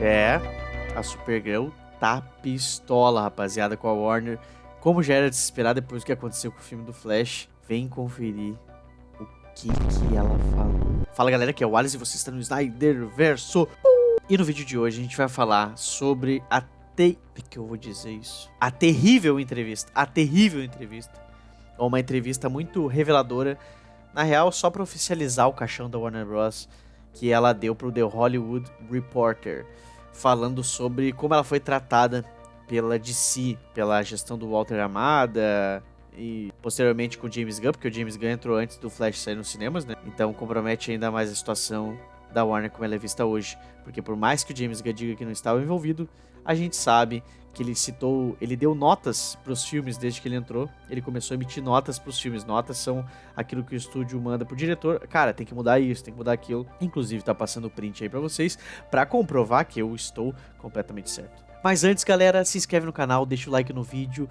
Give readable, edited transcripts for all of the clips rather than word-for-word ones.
É, a Supergirl tá pistola, rapaziada, com a Warner. Como já era de se esperar depois do que aconteceu com o filme do Flash, vem conferir o que ela falou. Fala, galera, aqui é o Wallace e você está no Snyderverso. E no vídeo de hoje a gente vai falar sobre a que eu vou dizer isso? A terrível entrevista. Uma entrevista muito reveladora. Na real, só para oficializar o caixão da Warner Bros. Que ela deu pro The Hollywood Reporter, falando sobre como ela foi tratada pela DC, pela gestão do Walter Amada e posteriormente com o James Gunn, porque o James Gunn entrou antes do Flash sair nos cinemas, né? Então compromete ainda mais a situação da Warner como ela é vista hoje, porque por mais que o James Gunn diga que não estava envolvido, a gente sabe que ele deu notas para os filmes desde que ele entrou. Ele começou a emitir notas para os filmes. Notas são aquilo que o estúdio manda pro diretor. Cara, tem que mudar isso, tem que mudar aquilo. Inclusive tá passando o print aí para vocês para comprovar que eu estou completamente certo. Mas antes, galera, se inscreve no canal, deixa o like no vídeo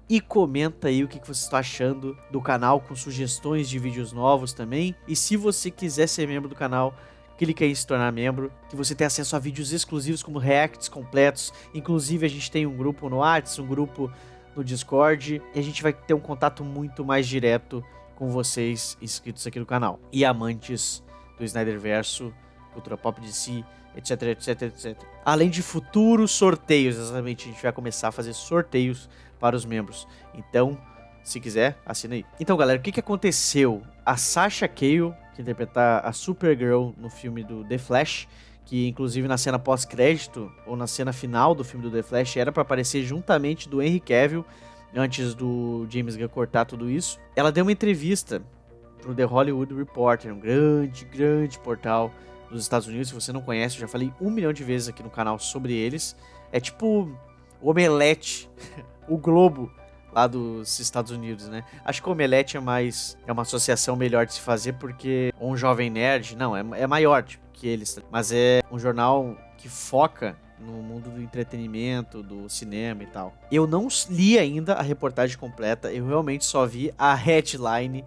e comenta aí o que vocês estão achando do canal, com sugestões de vídeos novos também. E se você quiser ser membro do canal, clica aí em se tornar membro, que você tem acesso a vídeos exclusivos como reacts completos. Inclusive a gente tem um grupo no WhatsApp, um grupo no Discord, e a gente vai ter um contato muito mais direto com vocês inscritos aqui no canal. E amantes do Snyderverso, cultura pop de si, etc, etc, etc. Além de futuros sorteios, exatamente, a gente vai começar a fazer sorteios para os membros. Então, se quiser, assina aí. Então, galera, o que aconteceu? A Sasha Calle, que interpreta a Supergirl no filme do The Flash, que inclusive na cena pós-crédito, ou na cena final do filme do The Flash, era para aparecer juntamente do Henry Cavill, antes do James Gunn cortar tudo isso. Ela deu uma entrevista pro The Hollywood Reporter, um grande portal dos Estados Unidos. Se você não conhece, eu já falei 1 milhão de vezes aqui no canal sobre eles. É tipo o Omelete, o Globo lá dos Estados Unidos, né? Acho que o Omelete é uma associação melhor de se fazer, porque um jovem nerd, não, é maior que eles, mas é um jornal que foca no mundo do entretenimento, do cinema e tal. Eu não li ainda a reportagem completa, eu realmente só vi a headline,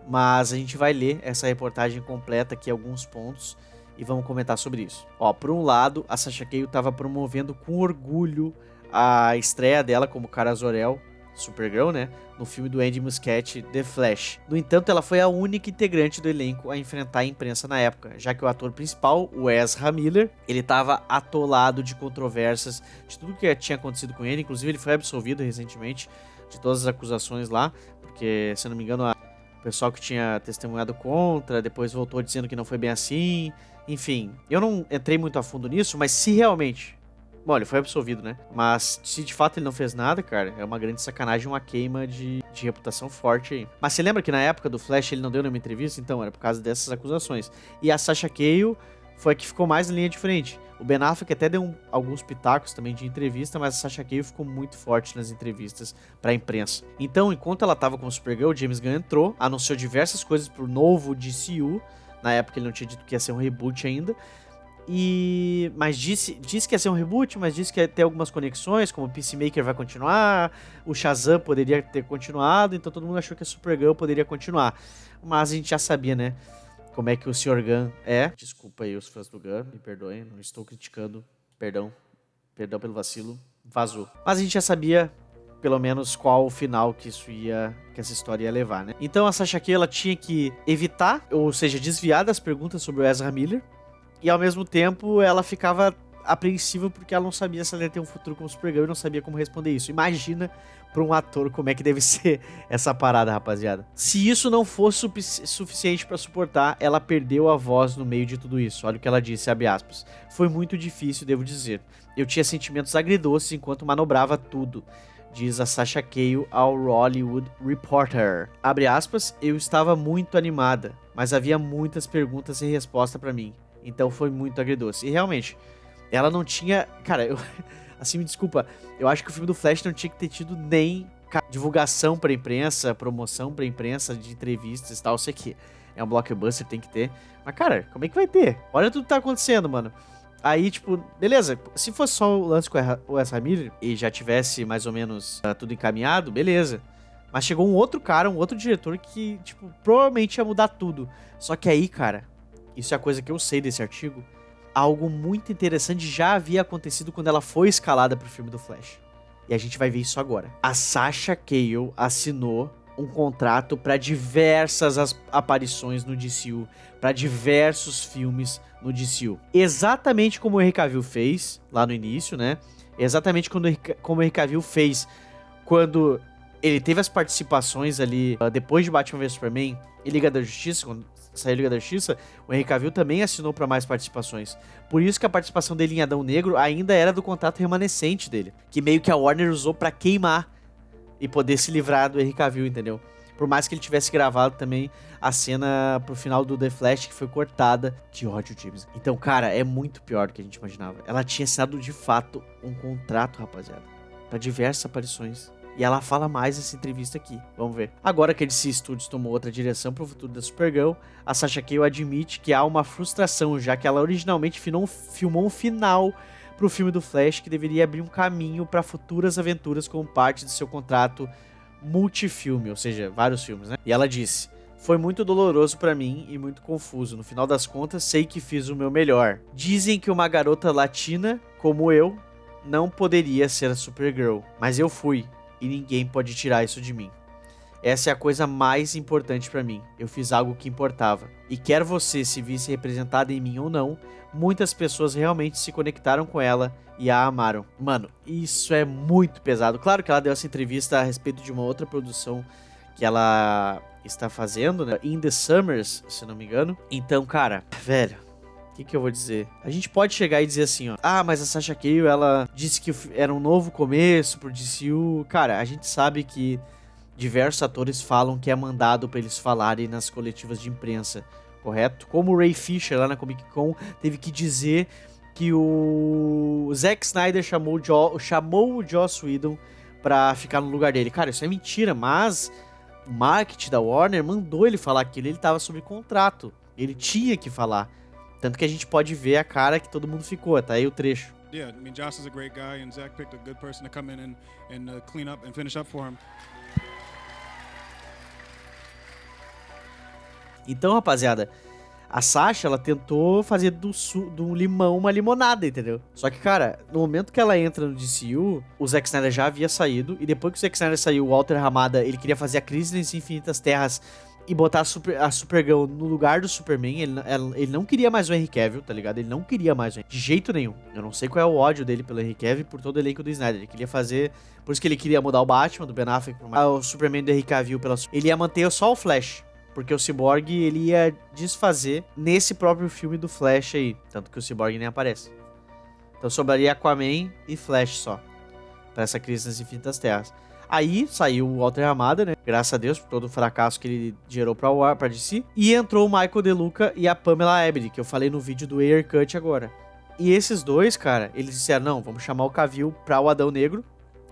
mas a gente vai ler essa reportagem completa aqui, alguns pontos, e vamos comentar sobre isso. Ó, por um lado, a Sasha Calle estava promovendo com orgulho a estreia dela como Kara Zor-El, Supergirl, né, no filme do Andy Muschietti, The Flash. No entanto, ela foi a única integrante do elenco a enfrentar a imprensa na época, já que o ator principal, o Ezra Miller, ele estava atolado de controvérsias, de tudo que tinha acontecido com ele. Inclusive, ele foi absolvido recentemente de todas as acusações lá, porque, se eu não me engano, o pessoal que tinha testemunhado contra, depois voltou dizendo que não foi bem assim. Enfim, eu não entrei muito a fundo nisso, mas se realmente... Bom, ele foi absolvido, né? Mas se de fato ele não fez nada, cara, é uma grande sacanagem, uma queima de reputação forte aí. Mas você lembra que na época do Flash ele não deu nenhuma entrevista? Então, era por causa dessas acusações. E a Sasha Calle foi a que ficou mais na linha de frente. O Ben Affleck até deu alguns pitacos também de entrevista, mas a Sasha Calle ficou muito forte nas entrevistas pra imprensa. Então, enquanto ela tava como Supergirl, o James Gunn entrou, anunciou diversas coisas pro novo DCU. Na época ele não tinha dito que ia ser um reboot ainda. Mas disse que ia ser um reboot, mas disse que ia ter algumas conexões, como o Peacemaker vai continuar, o Shazam poderia ter continuado, então todo mundo achou que a Supergirl poderia continuar. Mas a gente já sabia, né, como é que o Sr. Gunn é. Desculpa aí os fãs do Gunn, me perdoem, não estou criticando, perdão pelo vacilo, vazou. Mas a gente já sabia, pelo menos, qual o final que essa história ia levar, né. Então a Sasha Calle, ela tinha que evitar, ou seja, desviar das perguntas sobre o Ezra Miller. E ao mesmo tempo ela ficava apreensiva porque ela não sabia se ela ia ter um futuro como Supergirl e não sabia como responder isso. Imagina pra um ator como é que deve ser essa parada, rapaziada. Se isso não fosse suficiente pra suportar, ela perdeu a voz no meio de tudo isso. Olha o que ela disse, abre aspas. Foi muito difícil, devo dizer. Eu tinha sentimentos agridoces enquanto manobrava tudo, diz a Sasha Calle ao Hollywood Reporter. Abre aspas, eu estava muito animada, mas havia muitas perguntas sem resposta pra mim. Então foi muito agridoce. E realmente, ela não tinha... Cara, assim, me desculpa. Eu acho que o filme do Flash não tinha que ter tido nem divulgação pra imprensa, promoção pra imprensa, de entrevistas e tal. Eu sei que é um blockbuster, tem que ter. Mas, cara, como é que vai ter? Olha tudo que tá acontecendo, mano. Aí, tipo, beleza. Se fosse só o lance com o Ezra Miller e já tivesse mais ou menos tudo encaminhado, beleza. Mas chegou um outro cara, um outro diretor que, tipo, provavelmente ia mudar tudo. Só que aí, cara... Isso é a coisa que eu sei desse artigo. algo muito interessante já havia acontecido quando ela foi escalada pro filme do Flash. E a gente vai ver isso agora. A Sasha Calle assinou um contrato para diversas aparições no DCU, para diversos filmes no DCU. Exatamente como o Henry Cavill fez lá no início, né? Exatamente como o Henry Cavill fez quando ele teve as participações ali depois de Batman vs Superman e Liga da Justiça, quando saiu Liga da Justiça, o Henry Cavill também assinou para mais participações. Por isso que a participação dele em Adão Negro ainda era do contrato remanescente dele, que meio que a Warner usou para queimar e poder se livrar do Henry Cavill, entendeu? Por mais que ele tivesse gravado também a cena pro final do The Flash, que foi cortada de ódio, James. Então, cara, é muito pior do que a gente imaginava. Ela tinha assinado de fato um contrato, rapaziada, para diversas aparições. E ela fala mais nessa entrevista aqui. Vamos ver. Agora que a DC Studios tomou outra direção pro futuro da Supergirl, a Sasha Calle admite que há uma frustração, já que ela originalmente filmou um final pro filme do Flash que deveria abrir um caminho para futuras aventuras como parte de seu contrato multifilme, ou seja, vários filmes, né? E ela disse: "Foi muito doloroso pra mim e muito confuso. No final das contas, sei que fiz o meu melhor. Dizem que uma garota latina como eu não poderia ser a Supergirl, mas eu fui. E ninguém pode tirar isso de mim. Essa é a coisa mais importante pra mim. Eu fiz algo que importava. E quer você se visse representada em mim ou não, muitas pessoas realmente se conectaram com ela e a amaram." Mano, isso é muito pesado. Claro que ela deu essa entrevista a respeito de uma outra produção que ela está fazendo, né? In the Summers, se não me engano. Então, cara, velho, o que eu vou dizer? A gente pode chegar e dizer assim, ó: "Ah, mas a Sasha Calle, ela disse que era um novo começo pro DCU." Cara, a gente sabe que diversos atores falam que é mandado pra eles falarem nas coletivas de imprensa, correto? Como o Ray Fisher lá na Comic Con teve que dizer que o Zack Snyder chamou o Joss Whedon pra ficar no lugar dele. Cara, isso é mentira, mas o marketing da Warner mandou ele falar aquilo, ele tava sob contrato, ele tinha que falar. Tanto que a gente pode ver a cara que todo mundo ficou, tá aí o trecho. Yeah, I mean, Joss is a great guy and Zack picked a good person to come in and clean up and finish up for him. Então, rapaziada, a Sasha, ela tentou fazer do limão uma limonada, entendeu? Só que, cara, no momento que ela entra no DCU, o Zack Snyder já havia saído, e depois que o Zack Snyder saiu, o Walter Hamada, ele queria fazer a Crise nas Infinitas Terras e botar a Supergirl no lugar do Superman. Ele não queria mais o Henry Cavill, tá ligado? Ele não queria mais o Henry, de jeito nenhum. Eu não sei qual é o ódio dele pelo Henry Cavill e por todo o elenco do Snyder. Ele queria fazer... Por isso que ele queria mudar o Batman, do Ben Affleck, o Superman do Henry Cavill. Ele ia manter só o Flash, porque o Cyborg, ele ia desfazer nesse próprio filme do Flash aí. Tanto que o Cyborg nem aparece. Então sobraria Aquaman e Flash só, pra essa Crise nas Infinitas Terras. Aí saiu o Walter Hamada, né? Graças a Deus por todo o fracasso que ele gerou pra DC. E entrou o Michael De Luca e a Pamela Abdy, que eu falei no vídeo do Ayer Cut agora. E esses dois, cara, eles disseram: "Não, vamos chamar o Cavill pra o Adão Negro."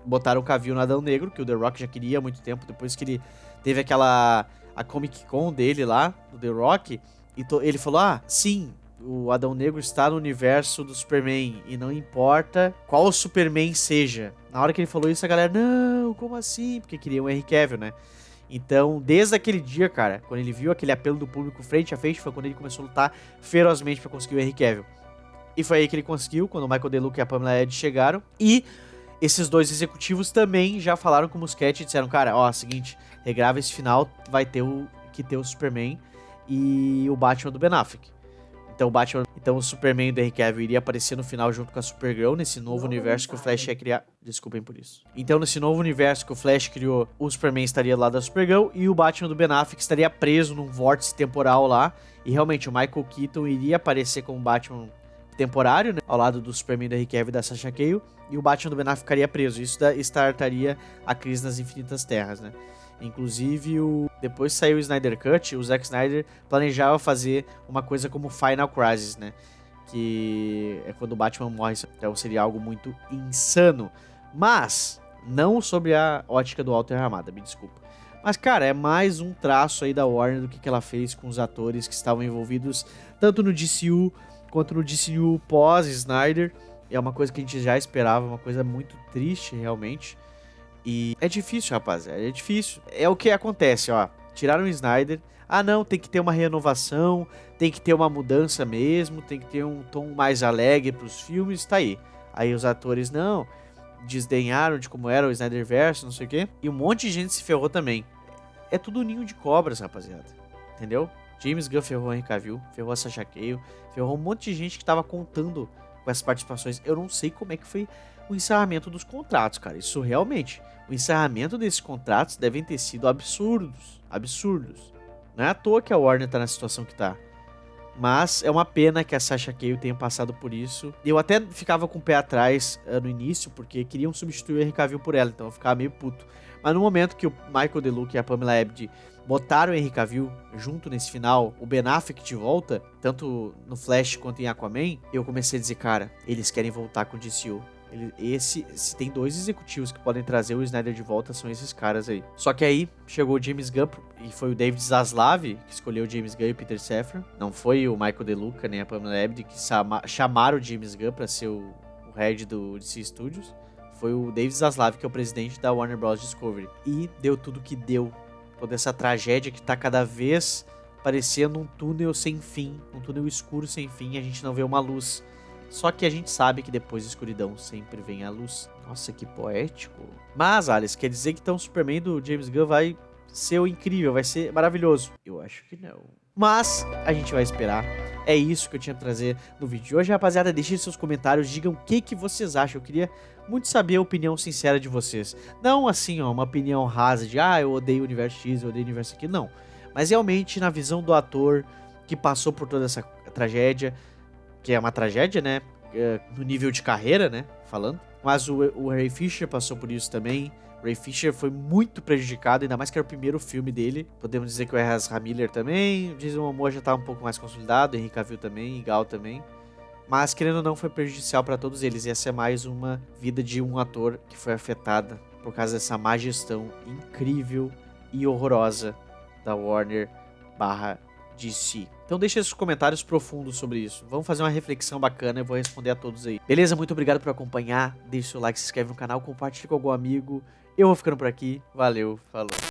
Botaram o Cavill no Adão Negro, que o The Rock já queria há muito tempo, depois que ele teve a Comic Con dele lá, do The Rock. E ele falou: "Ah, sim, o Adão Negro está no universo do Superman e não importa qual o Superman seja." Na hora que ele falou isso, a galera: "Não, como assim?" Porque queria o Henry Cavill, né? Então, desde aquele dia, cara, quando ele viu aquele apelo do público frente a frente, foi quando ele começou a lutar ferozmente pra conseguir o Henry Cavill. E foi aí que ele conseguiu, quando o Michael De Luca e a Pamela Abdy chegaram. E esses dois executivos também já falaram com o Muschietti e disseram: "Cara, ó, seguinte, regrava esse final, vai ter o Superman e o Batman do Ben Affleck." Então o Superman do Henry Cavill iria aparecer no final junto com a Supergirl, nesse novo universo que o Flash ia criar. Desculpem por isso. Então, nesse novo universo que o Flash criou, o Superman estaria do lado da Supergirl e o Batman do Ben Affleck estaria preso num vórtice temporal lá. E realmente o Michael Keaton iria aparecer como Batman temporário, né, ao lado do Superman do Henry Cavill e da Sasha Calle, e o Batman do Ben Affleck ficaria preso. Isso startaria a Crise nas Infinitas Terras, né? Inclusive, depois que saiu o Snyder Cut, o Zack Snyder planejava fazer uma coisa como Final Crisis, né? Que é quando o Batman morre. Então seria algo muito insano. Mas, não sobre a ótica do Walter Hamada, me desculpa. Mas, cara, é mais um traço aí da Warner do que ela fez com os atores que estavam envolvidos tanto no DCU quanto no DCU pós-Snyder. É uma coisa que a gente já esperava, uma coisa muito triste, realmente. E é difícil, rapaziada, é difícil. É o que acontece, ó. Tiraram o Snyder, Ah, não, tem que ter uma renovação, tem que ter uma mudança mesmo, tem que ter um tom mais alegre pros filmes, tá aí. Aí os atores, não, desdenharam de como era o Snyderverse, não sei o quê. E um monte de gente se ferrou também. É tudo ninho de cobras, rapaziada. Entendeu? James Gunn ferrou a Henry Cavill, ferrou a Sasha Calle, ferrou um monte de gente que tava contando com essas participações. Eu não sei como é que foi o encerramento dos contratos, cara. Isso realmente, o encerramento desses contratos devem ter sido absurdos. Absurdos. Não é à toa que a Warner tá na situação que tá. Mas é uma pena que a Sasha Calle tenha passado por isso. Eu até ficava com o pé atrás no início, porque queriam substituir o Henry Cavill por ela, então eu ficava meio puto. Mas no momento que o Michael DeLuca e a Pamela Abdy botaram o Henry Cavill junto nesse final, o Ben Affleck de volta, tanto no Flash quanto em Aquaman, eu comecei a dizer, cara, eles querem voltar com o DCU. Se tem 2 executivos que podem trazer o Snyder de volta, são esses caras aí. Só que aí chegou o James Gunn e foi o David Zaslav que escolheu o James Gunn e o Peter Safran. Não foi o Michael DeLuca nem a Pamela Abdy que chamaram o James Gunn pra ser o head do DC Studios. Foi o David Zaslav, que é o presidente da Warner Bros. Discovery. E deu tudo que deu. Toda essa tragédia que tá cada vez parecendo um túnel sem fim. Um túnel escuro sem fim. A gente não vê uma luz. Só que a gente sabe que depois da escuridão sempre vem a luz. Nossa, que poético. Mas, Alice, quer dizer que então o Superman do James Gunn vai ser o incrível, vai ser maravilhoso? Eu acho que não. Mas a gente vai esperar. É isso que eu tinha pra trazer no vídeo de hoje, rapaziada. Deixem seus comentários, digam o que vocês acham. Eu queria muito saber a opinião sincera de vocês. Não assim, ó, uma opinião rasa de eu odeio o universo X, eu odeio o universo aqui. Não. Mas realmente na visão do ator que passou por toda essa tragédia, que é uma tragédia, né? No nível de carreira, né? Falando. Mas o Ray Fisher passou por isso também. Ray Fisher foi muito prejudicado, ainda mais que era o primeiro filme dele. Podemos dizer que o Ezra Miller também. O Jason Momoa já tá um pouco mais consolidado. Henry Cavill também, Gal também. Mas, querendo ou não, foi prejudicial para todos eles. E essa é mais uma vida de um ator que foi afetada por causa dessa má gestão incrível e horrorosa da Warner DC. Então deixa esses comentários profundos sobre isso. Vamos fazer uma reflexão bacana, eu vou responder a todos aí. Beleza? Muito obrigado por acompanhar. Deixa o seu like, se inscreve no canal, compartilha com algum amigo. Eu vou ficando por aqui. Valeu, falou.